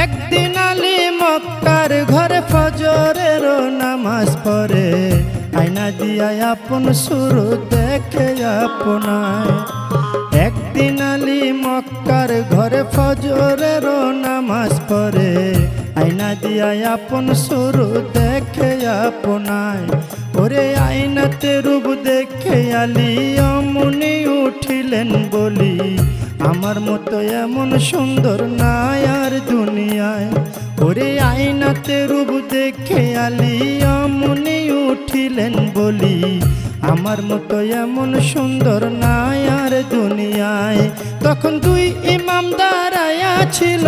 একদিন আলী মক্কার ঘরে ফজরের নামাজ পড়ে, আয়না দিয়া আপন শুরু দেখে আপনায়। একদিন আলী মক্কার ঘরে ফজরের নামাজ পড়ে, আয়না দিয়া আপন শুরু দেখে আপনায়। ওরে আয়নাতে রূপ দেখে আলী অমনি উঠিলেন বলি, আমার মতো এমন সুন্দর নাই আর দুনিয়ায়। ওরে আয়নাতে রূপ দেখে আলী অমনি উঠিলেন বলি, আমার মতো এমন সুন্দর নাই আর দুনিয়ায়। তখন দুই ইমাম দাঁড়ায়া ছিল,